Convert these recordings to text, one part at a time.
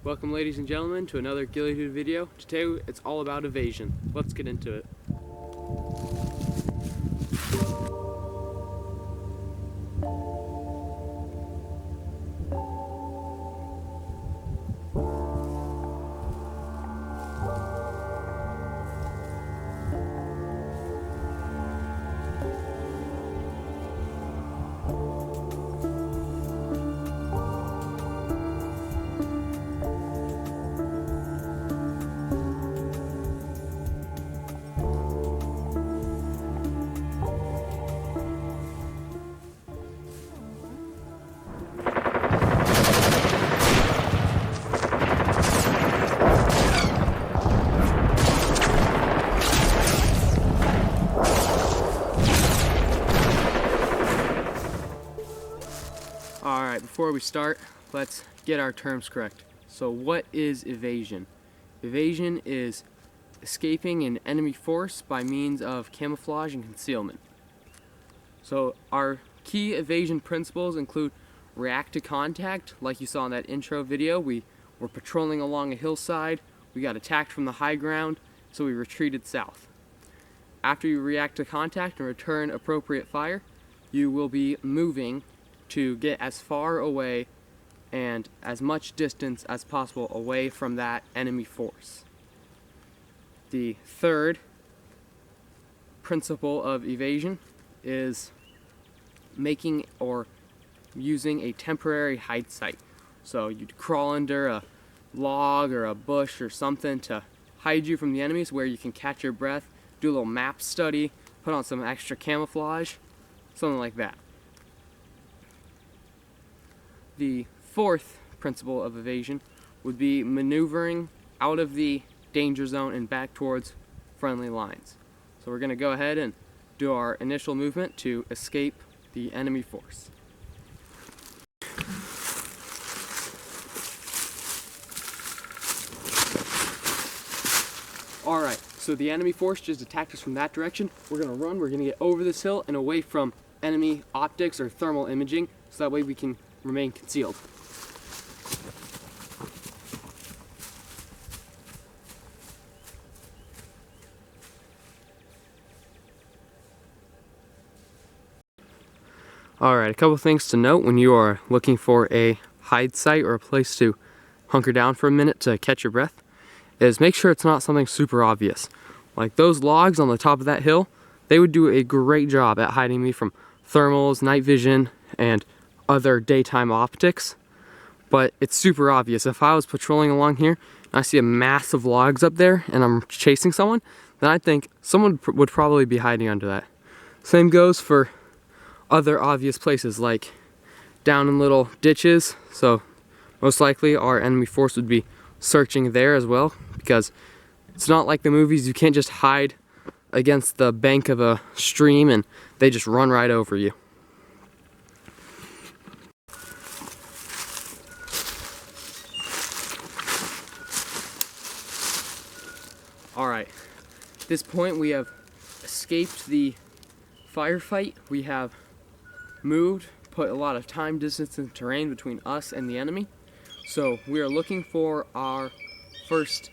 Welcome, ladies and gentlemen, to another Ghillie-Dude video. Today it's all about evasion. Let's get into it. Alright, before we start, let's get our terms correct. So what is evasion? Evasion is escaping an enemy force by means of camouflage and concealment. So our key evasion principles include react to contact, like you saw in that intro video. We were patrolling along a hillside, we got attacked from the high ground, so we retreated south. After you react to contact and return appropriate fire, you will be moving to get as far away and as much distance as possible away from that enemy force. The third principle of evasion is making or using a temporary hide site. So you'd crawl under a log or a bush or something to hide you from the enemies, where you can catch your breath, do a little map study, put on some extra camouflage, something like that. The fourth principle of evasion would be maneuvering out of the danger zone and back towards friendly lines. So we're going to go ahead and do our initial movement to escape the enemy force. Alright, so the enemy force just attacked us from that direction. We're going to run, we're going to get over this hill and away from enemy optics or thermal imaging, so that way we can remain concealed. Alright, a couple things to note when you are looking for a hide site or a place to hunker down for a minute to catch your breath is make sure it's not something super obvious. Like those logs on the top of that hill, they would do a great job at hiding me from thermals, night vision, and other daytime optics, but it's super obvious. If I was patrolling along here and I see a mass of logs up there and I'm chasing someone, then I think someone would probably be hiding under that. Same goes for other obvious places, like down in little ditches. So most likely our enemy force would be searching there as well, because it's not like the movies. You can't just hide against the bank of a stream and they just run right over you. Alright, at this point we have escaped the firefight. We have moved, put a lot of time, distance, and terrain between us and the enemy. So we are looking for our first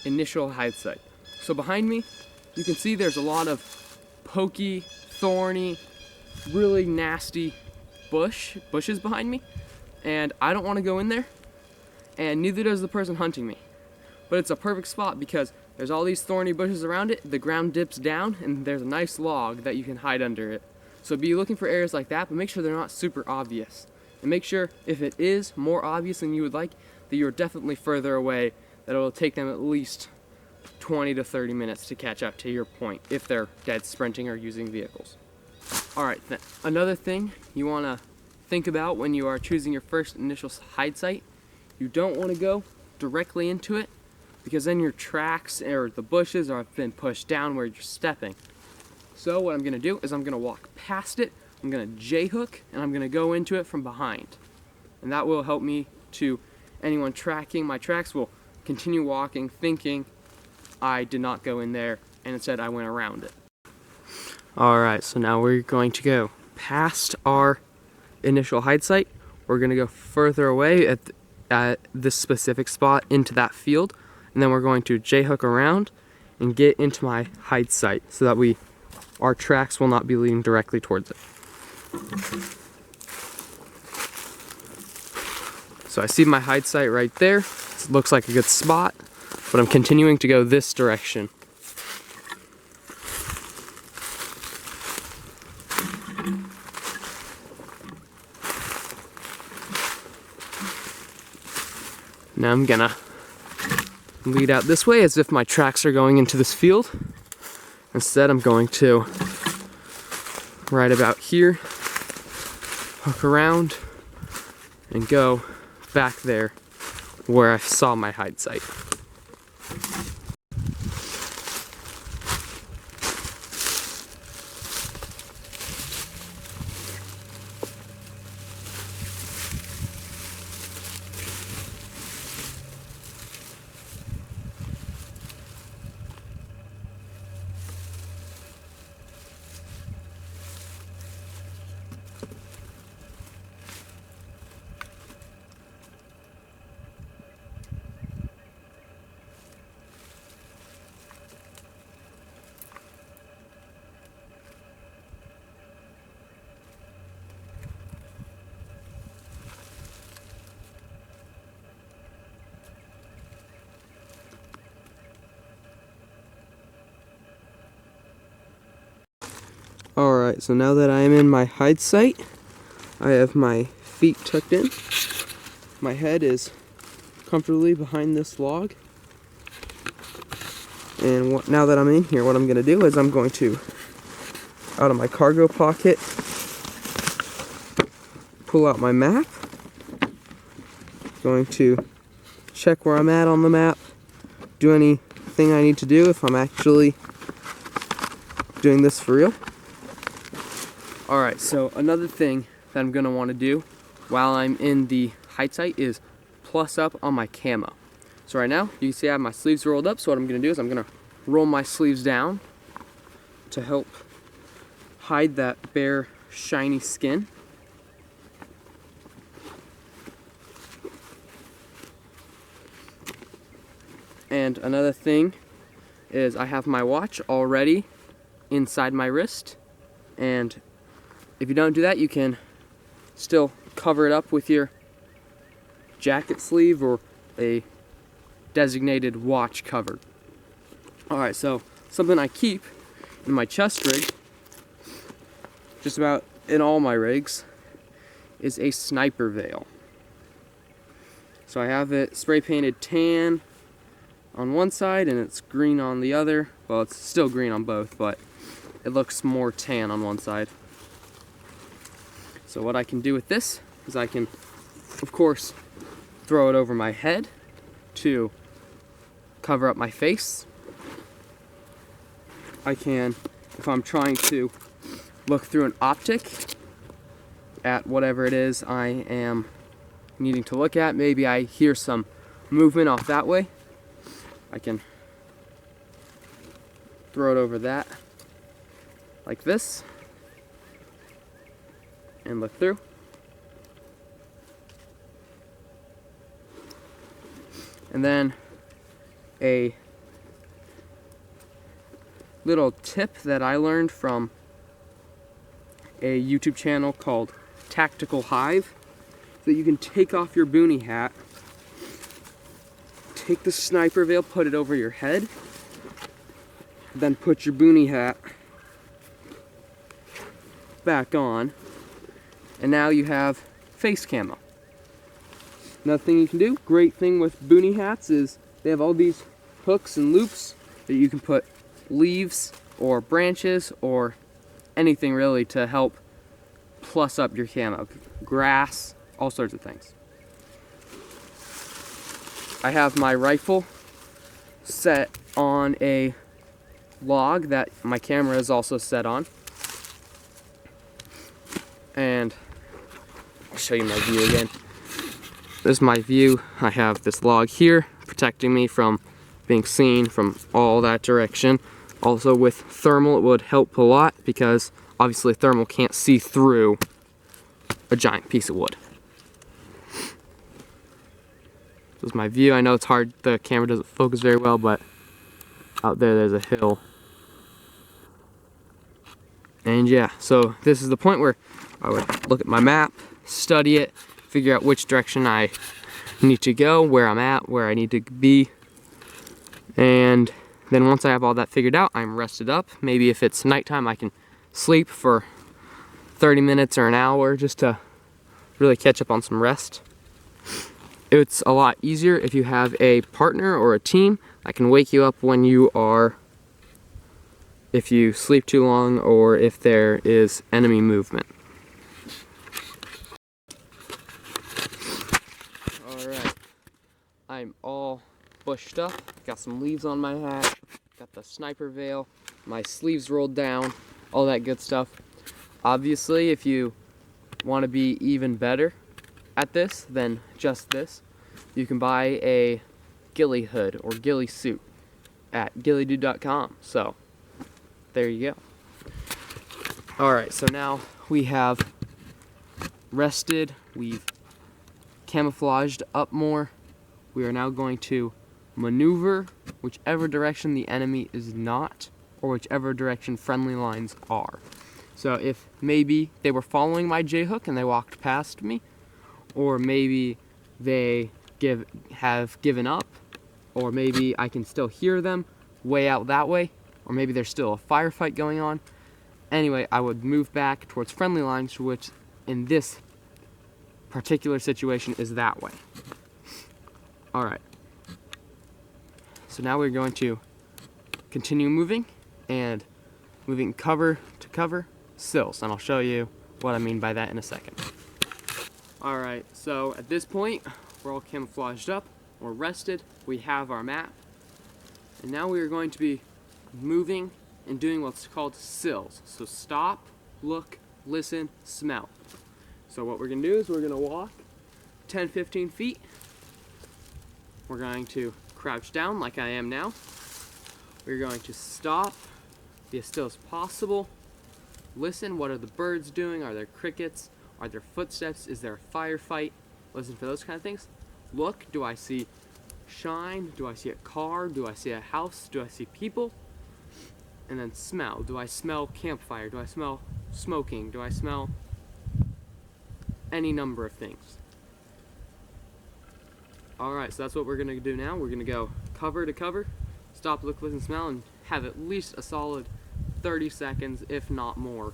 initial hide site. So behind me, you can see there's a lot of pokey, thorny, really nasty bushes behind me. And I don't want to go in there, and neither does the person hunting me. But it's a perfect spot because there's all these thorny bushes around it, the ground dips down, and there's a nice log that you can hide under it. So be looking for areas like that, but make sure they're not super obvious. And make sure, if it is more obvious than you would like, that you're definitely further away, that it will take them at least 20 to 30 minutes to catch up to your point, if they're dead sprinting or using vehicles. Alright, another thing you want to think about when you are choosing your first initial hide site, you don't want to go directly into it, because then your tracks or the bushes have been pushed down where you're stepping. So what I'm going to do is I'm going to walk past it, I'm going to J-hook, and I'm going to go into it from behind. And that will help me to, anyone tracking my tracks will continue walking thinking I did not go in there, and instead I went around it. Alright, so now we're going to go past our initial hide site. We're going to go further away at this specific spot into that field, and then we're going to J-hook around and get into my hide site so that our tracks will not be leading directly towards it. So I see my hide site right there. It looks like a good spot, but I'm continuing to go this direction. Now I'm gonna lead out this way as if my tracks are going into this field. Instead, I'm going to right about here, hook around, and go back there where I saw my hide site. Alright, so now that I am in my hide site, I have my feet tucked in. My head is comfortably behind this log. And now that I'm in here, what I'm going to do is I'm going to, out of my cargo pocket, pull out my map. Going to check where I'm at on the map, do anything I need to do if I'm actually doing this for real. Alright, so another thing that I'm going to want to do while I'm in the hide site is plus up on my camo. So right now, you can see I have my sleeves rolled up, so what I'm going to do is I'm going to roll my sleeves down to help hide that bare, shiny skin. And another thing is I have my watch already inside my wrist, and if you don't do that, you can still cover it up with your jacket sleeve or a designated watch cover. Alright, so something I keep in my chest rig, just about in all my rigs, is a sniper veil. So I have it spray painted tan on one side and it's green on the other. Well, it's still green on both, but it looks more tan on one side. So what I can do with this is I can, of course, throw it over my head to cover up my face. I can, if I'm trying to look through an optic at whatever it is I am needing to look at, maybe I hear some movement off that way, I can throw it over that like this and look through. And then a little tip that I learned from a YouTube channel called Tactical Hive, that you can take off your boonie hat, take the sniper veil, put it over your head, then put your boonie hat back on, and now you have face camo. Another thing you can do, great thing with boonie hats, is they have all these hooks and loops that you can put leaves or branches or anything really to help plus up your camo. Grass, all sorts of things. I have my rifle set on a log that my camera is also set on. And I'll show you my view again. This is my view. I have this log here protecting me from being seen from all that direction. Also with thermal it would help a lot because obviously thermal can't see through a giant piece of wood. This is my view. I know it's hard, the camera doesn't focus very well, but out there's a hill. And yeah, so this is the point where I would look at my map, study it, figure out which direction I need to go, where I'm at, where I need to be. And then once I have all that figured out, I'm rested up. Maybe if it's nighttime, I can sleep for 30 minutes or an hour just to really catch up on some rest. It's a lot easier if you have a partner or a team that can wake you up when you are, if you sleep too long or if there is enemy movement. Alright, I'm all bushed up, got some leaves on my hat, got the sniper veil, my sleeves rolled down, all that good stuff. Obviously, if you want to be even better at this than just this, you can buy a ghillie hood or ghillie suit at Ghillie-Dude.com. So there you go. Alright, so now we have rested, we've camouflaged up more. We are now going to maneuver whichever direction the enemy is not, or whichever direction friendly lines are. So if maybe they were following my J-hook and they walked past me, or maybe they have given up, or maybe I can still hear them way out that way, or maybe there's still a firefight going on. Anyway, I would move back towards friendly lines, which in this particular situation is that way. Alright. So now we're going to continue moving, and moving cover to cover, sills, and I'll show you what I mean by that in a second. Alright, so at this point, we're all camouflaged up, we're rested, we have our map, and now we are going to be moving and doing what's called sills. So stop, look, listen, smell. So what we're going to do is we're going to walk 10-15 feet. We're going to crouch down like I am now. We're going to stop, be as still as possible. Listen, what are the birds doing? Are there crickets? Are there footsteps? Is there a firefight? Listen for those kind of things. Look, do I see shine? Do I see a car? Do I see a house? Do I see people? And then smell. Do I smell campfire? Do I smell smoking? Do I smell any number of things? Alright, so that's what we're going to do now. We're going to go cover to cover, stop, look, listen, smell, and have at least a solid 30 seconds, if not more.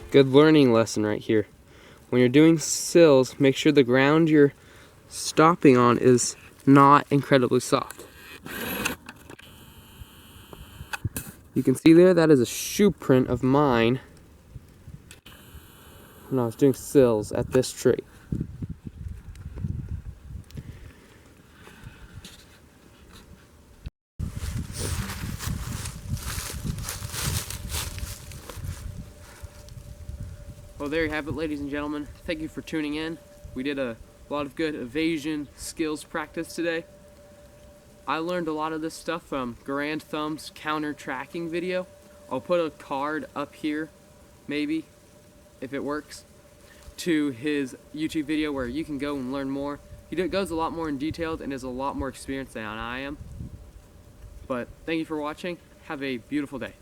Good learning lesson right here. When you're doing sills, make sure the ground you're stopping on is not incredibly soft. You can see there, that is a shoe print of mine when I was doing sills at this tree. Well, there you have it, ladies and gentlemen. Thank you for tuning in. We did a lot of good evasion skills practice today. I learned a lot of this stuff from Garand Thumb's counter tracking video. I'll put a card up here, maybe, if it works, to his YouTube video where you can go and learn more. He goes a lot more in detail and is a lot more experienced than I am. But thank you for watching. Have a beautiful day.